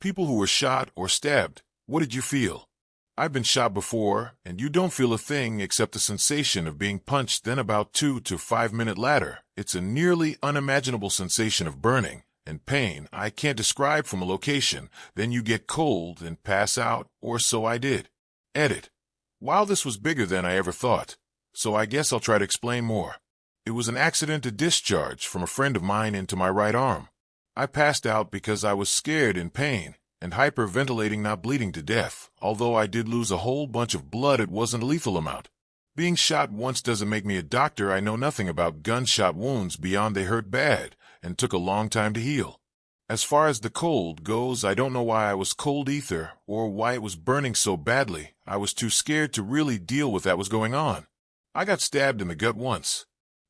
People who were shot or stabbed, what did you feel? I've been shot before, and you don't feel a thing except the sensation of being punched. Then about 2 to 5 minutes later, it's a nearly unimaginable sensation of burning and pain I can't describe from a location. Then you get cold and pass out, or so I did. Edit. Wow, this was bigger than I ever thought, so I guess I'll try to explain more. It was an accidental discharge from a friend of mine into my right arm. I passed out because I was scared in pain and hyperventilating, not bleeding to death. Although I did lose a whole bunch of blood, it wasn't a lethal amount. Being shot once doesn't make me a doctor. I know nothing about gunshot wounds beyond they hurt bad and took a long time to heal. As far as the cold goes, I don't know why I was cold either, or why it was burning so badly. I was too scared to really deal with that was going on. I got stabbed in the gut once.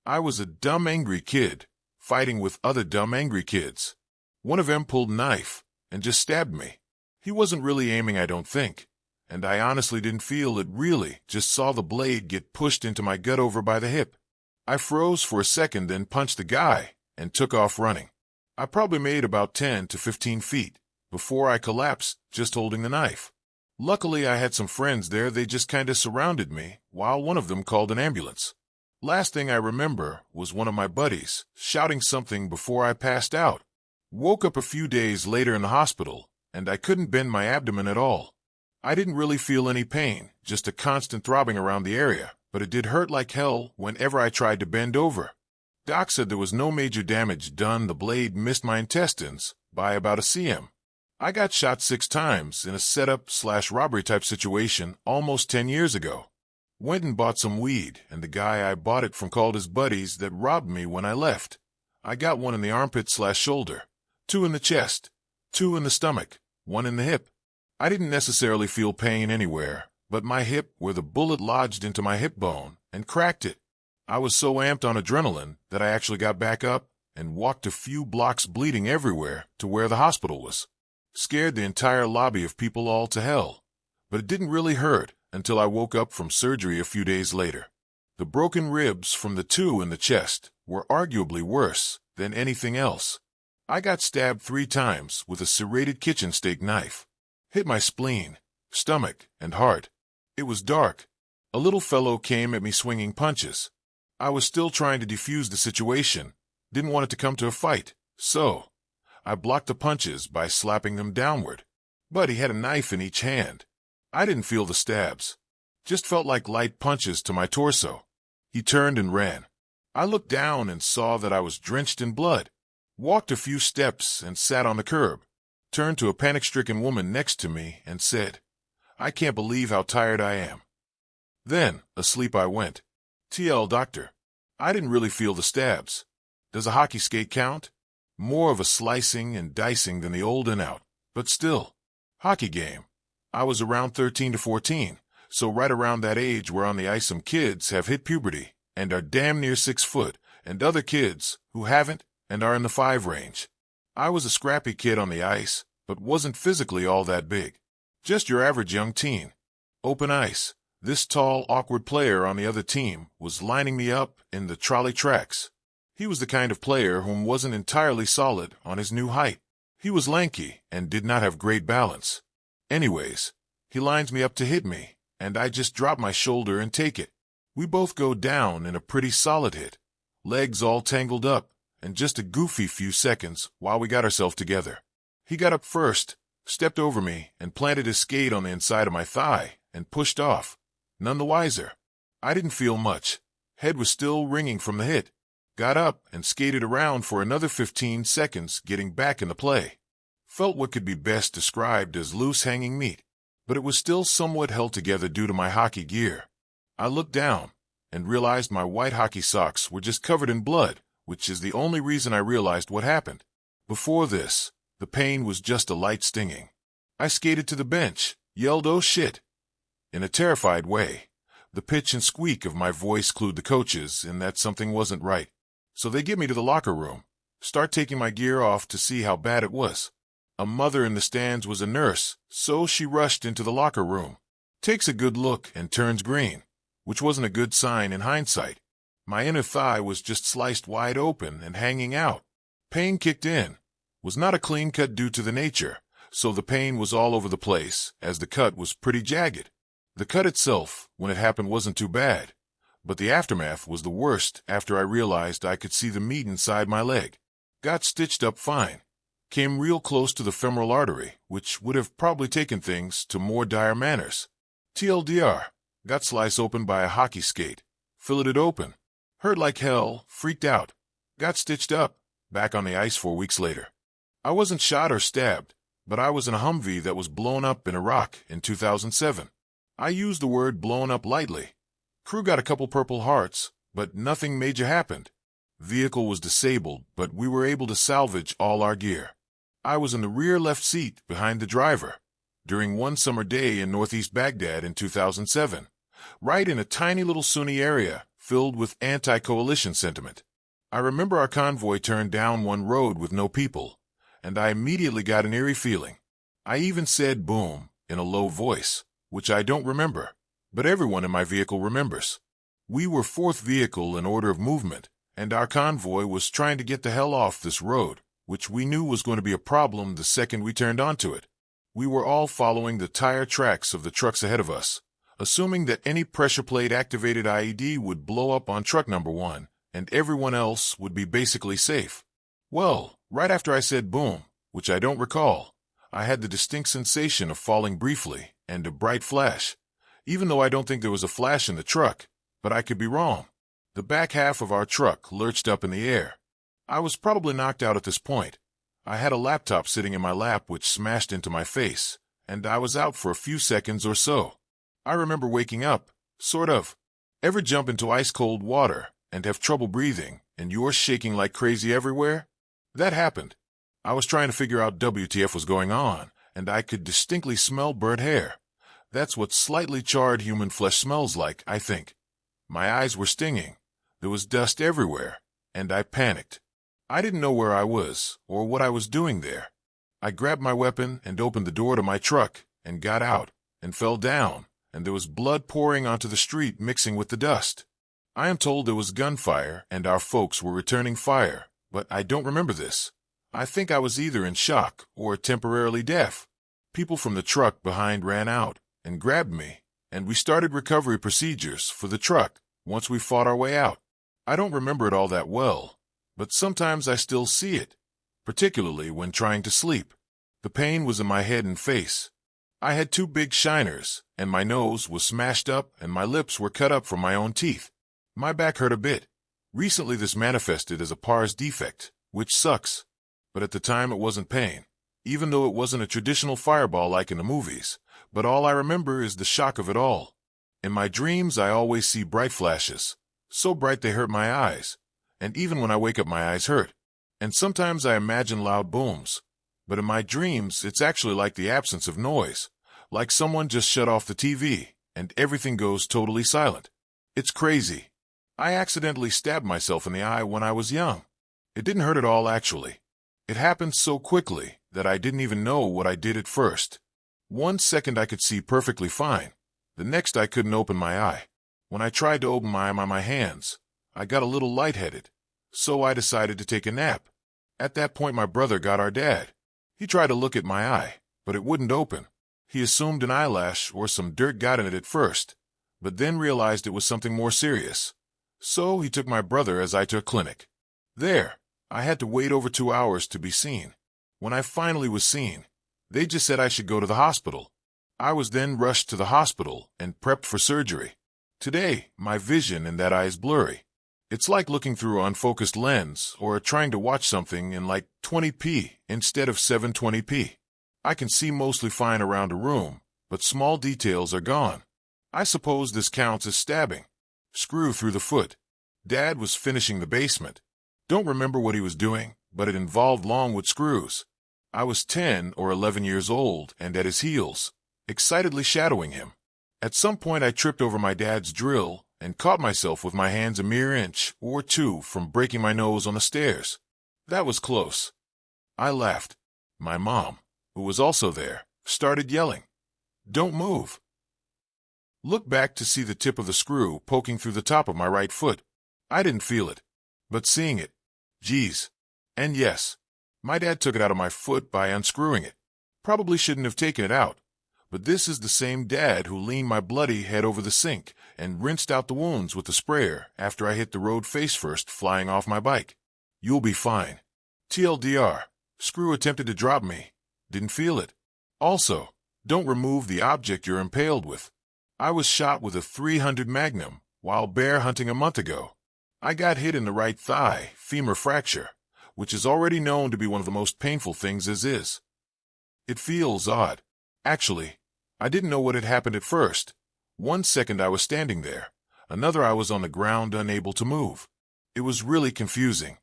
I was a dumb, angry kid, fighting with other dumb, angry kids. One of them pulled a knife and just stabbed me. He wasn't really aiming, I don't think, and I honestly didn't feel it really, just saw the blade get pushed into my gut over by the hip. I froze for a second, then punched the guy and took off running. I probably made about 10 to 15 feet before I collapsed, just holding the knife. Luckily, I had some friends there. They just kinda surrounded me while one of them called an ambulance. Last thing I remember was one of my buddies shouting something before I passed out. Woke up a few days later in the hospital, and I couldn't bend my abdomen at all. I didn't really feel any pain, just a constant throbbing around the area, but it did hurt like hell whenever I tried to bend over. Doc said there was no major damage done. The blade missed my intestines by about a cm. I got shot 6 times in a setup/robbery type situation almost 10 years ago. Went and bought some weed, and the guy I bought it from called his buddies that robbed me when I left. I got 1 in the armpit/shoulder, 2 in the chest, 2 in the stomach, 1 in the hip. I didn't necessarily feel pain anywhere, but my hip, where the bullet lodged into my hip bone and cracked it. I was so amped on adrenaline that I actually got back up and walked a few blocks bleeding everywhere to where the hospital was. Scared the entire lobby of people all to hell. But it didn't really hurt until I woke up from surgery a few days later. The broken ribs from the 2 in the chest were arguably worse than anything else. I got stabbed 3 times with a serrated kitchen steak knife. Hit my spleen, stomach, and heart. It was dark. A little fellow came at me swinging punches. I was still trying to defuse the situation, didn't want it to come to a fight, so I blocked the punches by slapping them downward. But he had a knife in each hand. I didn't feel the stabs, just felt like light punches to my torso. He turned and ran. I looked down and saw that I was drenched in blood. Walked a few steps and sat on the curb. Turned to a panic-stricken woman next to me and said, "I can't believe how tired I am." Then, asleep I went. TL doctor. I didn't really feel the stabs. Does a hockey skate count? More of a slicing and dicing than the old and out, but still. Hockey game. I was around 13 to 14, so right around that age where on the ice some kids have hit puberty and are damn near 6 foot, and other kids who haven't and are in the 5 range. I was a scrappy kid on the ice, but wasn't physically all that big. Just your average young teen. Open ice. This tall, awkward player on the other team was lining me up in the trolley tracks. He was the kind of player whom wasn't entirely solid on his new height. He was lanky and did not have great balance. Anyways, he lines me up to hit me, and I just drop my shoulder and take it. We both go down in a pretty solid hit. Legs all tangled up, and just a goofy few seconds while we got ourselves together. He got up first, stepped over me, and planted his skate on the inside of my thigh, and pushed off. None the wiser. I didn't feel much. Head was still ringing from the hit. Got up and skated around for another 15 seconds, getting back in the play. Felt what could be best described as loose hanging meat, but it was still somewhat held together due to my hockey gear. I looked down and realized my white hockey socks were just covered in blood, which is the only reason I realized what happened. Before this, the pain was just a light stinging. I skated to the bench, yelled, "Oh shit!" in a terrified way. The pitch and squeak of my voice clued the coaches in that something wasn't right. So they get me to the locker room, start taking my gear off to see how bad it was. A mother in the stands was a nurse, so she rushed into the locker room. Takes a good look and turns green, which wasn't a good sign in hindsight. My inner thigh was just sliced wide open and hanging out. Pain kicked in. Was not a clean cut due to the nature, so the pain was all over the place, as the cut was pretty jagged. The cut itself, when it happened, wasn't too bad, but the aftermath was the worst after I realized I could see the meat inside my leg. Got stitched up fine. Came real close to the femoral artery, which would have probably taken things to more dire manners. TLDR, got sliced open by a hockey skate. Filleted open. Hurt like hell, freaked out. Got stitched up, back on the ice 4 weeks later. I wasn't shot or stabbed, but I was in a Humvee that was blown up in Iraq in 2007. I use the word blown up lightly. Crew got a couple Purple Hearts, but nothing major happened. Vehicle was disabled, but we were able to salvage all our gear. I was in the rear left seat behind the driver during one summer day in northeast Baghdad in 2007, right in a tiny little Sunni area filled with anti-coalition sentiment. I remember our convoy turned down one road with no people, and I immediately got an eerie feeling. I even said boom in a low voice, which I don't remember, but everyone in my vehicle remembers. We were fourth vehicle in order of movement, and our convoy was trying to get the hell off this road, which we knew was going to be a problem the second we turned onto it. We were all following the tire tracks of the trucks ahead of us, assuming that any pressure plate-activated IED would blow up on truck number 1, and everyone else would be basically safe. Well, right after I said boom, which I don't recall, I had the distinct sensation of falling briefly and a bright flash, even though I don't think there was a flash in the truck, but I could be wrong. The back half of our truck lurched up in the air. I was probably knocked out at this point. I had a laptop sitting in my lap which smashed into my face, and I was out for a few seconds or so. I remember waking up, sort of. Ever jump into ice-cold water and have trouble breathing, and you're shaking like crazy everywhere? That happened. I was trying to figure out WTF was going on, and I could distinctly smell burnt hair. That's what slightly charred human flesh smells like, I think. My eyes were stinging. There was dust everywhere, and I panicked. I didn't know where I was or what I was doing there. I grabbed my weapon and opened the door to my truck and got out and fell down, and there was blood pouring onto the street mixing with the dust. I am told there was gunfire and our folks were returning fire, but I don't remember this. I think I was either in shock or temporarily deaf. People from the truck behind ran out and grabbed me, and we started recovery procedures for the truck once we fought our way out. I don't remember it all that well, but sometimes I still see it, particularly when trying to sleep. The pain was in my head and face. I had 2 big shiners, and my nose was smashed up and my lips were cut up from my own teeth. My back hurt a bit. Recently this manifested as a pars defect, which sucks. But at the time it wasn't pain, even though it wasn't a traditional fireball like in the movies. But all I remember is the shock of it all. In my dreams I always see bright flashes, so bright they hurt my eyes. And even when I wake up my eyes hurt. And sometimes I imagine loud booms. But in my dreams it's actually like the absence of noise, like someone just shut off the TV, and everything goes totally silent. It's crazy. I accidentally stabbed myself in the eye when I was young. It didn't hurt at all actually. It happened so quickly that I didn't even know what I did at first. 1 second I could see perfectly fine. The next I couldn't open my eye. When I tried to open my eye by my hands, I got a little lightheaded. So I decided to take a nap. At that point my brother got our dad. He tried to look at my eye, but it wouldn't open. He assumed an eyelash or some dirt got in it at first, but then realized it was something more serious. So he took my brother as I to a clinic. There, I had to wait over 2 hours to be seen. When I finally was seen, they just said I should go to the hospital. I was then rushed to the hospital and prepped for surgery. Today, my vision in that eye is blurry. It's like looking through an unfocused lens or trying to watch something in like 20p instead of 720p. I can see mostly fine around a room, but small details are gone. I suppose this counts as stabbing. Screw through the foot. Dad was finishing the basement. Don't remember what he was doing, but it involved longwood screws. I was 10 or 11 years old and at his heels, excitedly shadowing him. At some point I tripped over my dad's drill and caught myself with my hands a mere inch or 2 from breaking my nose on the stairs. That was close. I laughed. My mom, who was also there, started yelling, "Don't move." Look back to see the tip of the screw poking through the top of my right foot. I didn't feel it, but seeing it, geez. And yes, my dad took it out of my foot by unscrewing it. Probably shouldn't have taken it out, but this is the same dad who leaned my bloody head over the sink and rinsed out the wounds with the sprayer after I hit the road face first flying off my bike. You'll be fine. TLDR, screw attempted to drop me. Didn't feel it. Also, don't remove the object you're impaled with. I was shot with a .300 Magnum while bear hunting a month ago. I got hit in the right thigh, femur fracture, which is already known to be one of the most painful things as is. It feels odd. Actually, I didn't know what had happened at first. 1 second I was standing there, another I was on the ground unable to move. It was really confusing.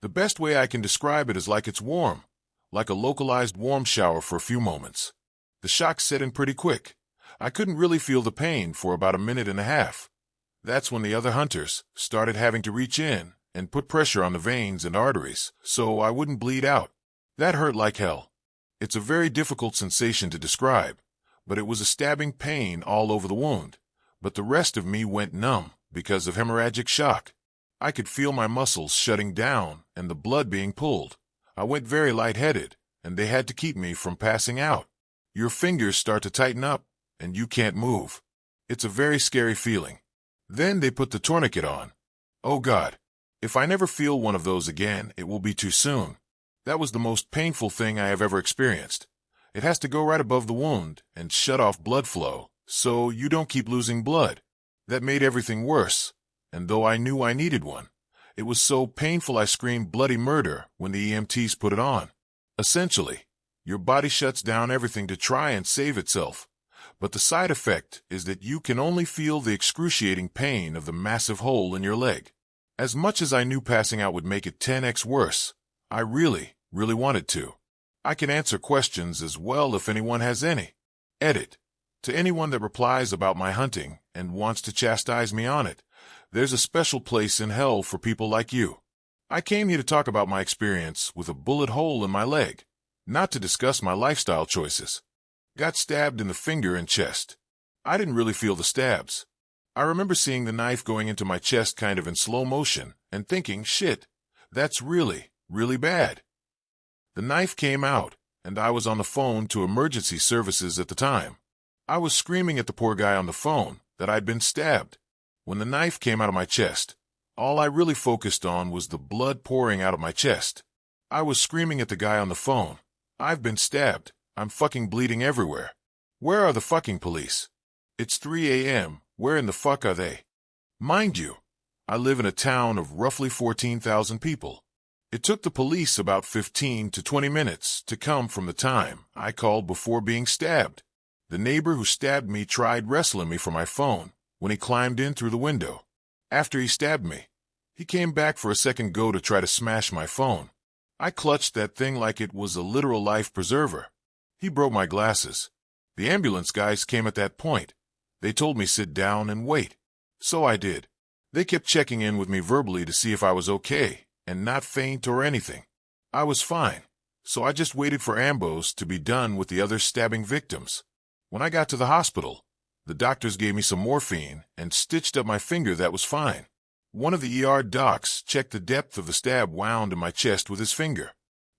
The best way I can describe it is like it's warm, like a localized warm shower for a few moments. The shock set in pretty quick. I couldn't really feel the pain for about a minute and a half. That's when the other hunters started having to reach in and put pressure on the veins and arteries so I wouldn't bleed out. That hurt like hell. It's a very difficult sensation to describe, but it was a stabbing pain all over the wound. But the rest of me went numb because of hemorrhagic shock. I could feel my muscles shutting down and the blood being pulled. I went very lightheaded, and they had to keep me from passing out. Your fingers start to tighten up, and you can't move. It's a very scary feeling. Then they put the tourniquet on. Oh God, if I never feel one of those again, it will be too soon. That was the most painful thing I have ever experienced. It has to go right above the wound and shut off blood flow, so you don't keep losing blood. That made everything worse, and though I knew I needed one, it was so painful I screamed bloody murder when the EMTs put it on. Essentially, your body shuts down everything to try and save itself. But the side effect is that you can only feel the excruciating pain of the massive hole in your leg. As much as I knew passing out would make it 10x worse, I really wanted to. I can answer questions as well if anyone has any. Edit. To anyone that replies about my hunting and wants to chastise me on it, there's a special place in hell for people like you. I came here to talk about my experience with a bullet hole in my leg, not to discuss my lifestyle choices. Got stabbed in the finger and chest. I didn't really feel the stabs. I remember seeing the knife going into my chest kind of in slow motion and thinking, shit, that's really bad. The knife came out, and I was on the phone to emergency services at the time. I was screaming at the poor guy on the phone that I'd been stabbed. When the knife came out of my chest, all I really focused on was the blood pouring out of my chest. I was screaming at the guy on the phone, I've been stabbed. I'm fucking bleeding everywhere. Where are the fucking police? It's 3 a.m. Where in the fuck are they? Mind you, I live in a town of roughly 14,000 people. It took the police about 15 to 20 minutes to come from the time I called before being stabbed. The neighbor who stabbed me tried wrestling me for my phone when he climbed in through the window. After he stabbed me, he came back for a second go to try to smash my phone. I clutched that thing like it was a literal life preserver. He broke my glasses. The ambulance guys came at that point. They told me sit down and wait. So I did. They kept checking in with me verbally to see if I was okay and not faint or anything. I was fine, so I just waited for ambos to be done with the other stabbing victims. When I got to the hospital, the doctors gave me some morphine and stitched up my finger that was fine. One of the ER docs checked the depth of the stab wound in my chest with his finger.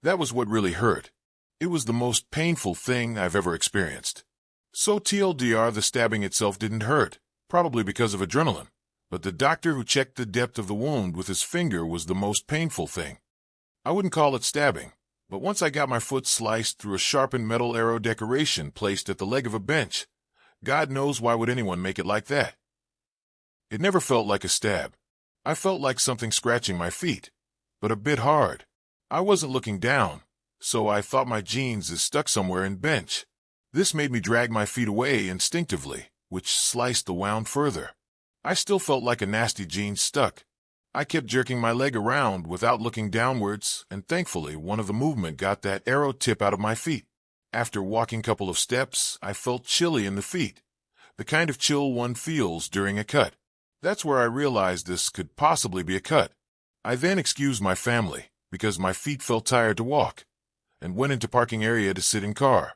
That was what really hurt. It was the most painful thing I've ever experienced. So TLDR, the stabbing itself didn't hurt, probably because of adrenaline, but the doctor who checked the depth of the wound with his finger was the most painful thing. I wouldn't call it stabbing, but once I got my foot sliced through a sharpened metal arrow decoration placed at the leg of a bench, God knows why would anyone make it like that. It never felt like a stab. I felt like something scratching my feet, but a bit hard. I wasn't looking down, so I thought my jeans is stuck somewhere in bench. This made me drag my feet away instinctively, which sliced the wound further. I still felt like a nasty jean stuck. I kept jerking my leg around without looking downwards, and thankfully one of the movement got that arrow tip out of my feet. After walking a couple of steps, I felt chilly in the feet, the kind of chill one feels during a cut. That's where I realized this could possibly be a cut. I then excused my family, because my feet felt tired to walk, and went into parking area to sit in car.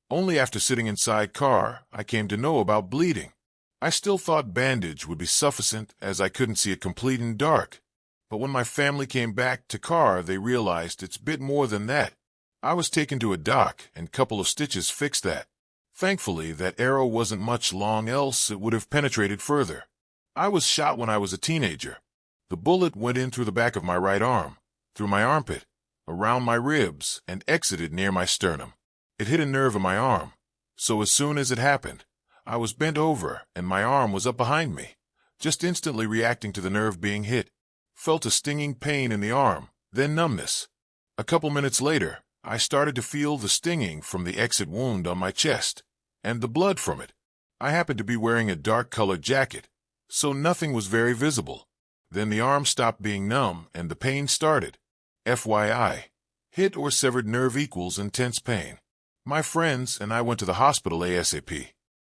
Only after sitting inside car, I came to know about bleeding. I still thought bandage would be sufficient as I couldn't see it complete in dark. But when my family came back to car, they realized it's a bit more than that. I was taken to a doc, and a couple of stitches fixed that. Thankfully, that arrow wasn't much long, else it would have penetrated further. I was shot when I was a teenager. The bullet went in through the back of my right arm, through my armpit, around my ribs, and exited near my sternum. It hit a nerve in my arm, so as soon as it happened, I was bent over and my arm was up behind me, just instantly reacting to the nerve being hit. Felt a stinging pain in the arm, then numbness. A couple minutes later, I started to feel the stinging from the exit wound on my chest, and the blood from it. I happened to be wearing a dark-colored jacket, so nothing was very visible. Then the arm stopped being numb and the pain started. FYI, hit or severed nerve equals intense pain. My friends and I went to the hospital ASAP.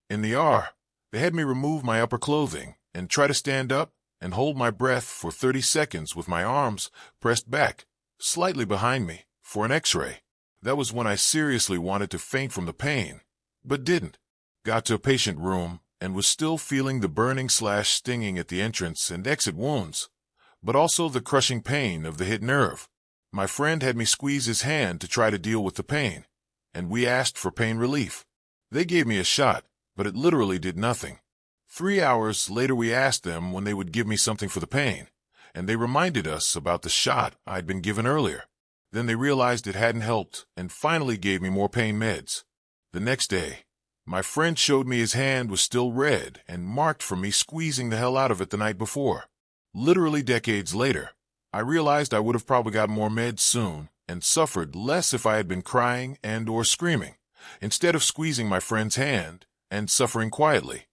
In the ER, they had me remove my upper clothing and try to stand up and hold my breath for 30 seconds with my arms pressed back, slightly behind me, for an x-ray. That was when I seriously wanted to faint from the pain, but didn't. Got to a patient room and was still feeling the burning/stinging at the entrance and exit wounds, but also the crushing pain of the hit nerve. My friend had me squeeze his hand to try to deal with the pain, and we asked for pain relief. They gave me a shot, but it literally did nothing. 3 hours later we asked them when they would give me something for the pain, and they reminded us about the shot I'd been given earlier. Then they realized it hadn't helped and finally gave me more pain meds. The next day, my friend showed me his hand was still red and marked from me squeezing the hell out of it the night before. Literally decades later, I realized I would have probably got more meds soon and suffered less if I had been crying and or screaming, instead of squeezing my friend's hand and suffering quietly.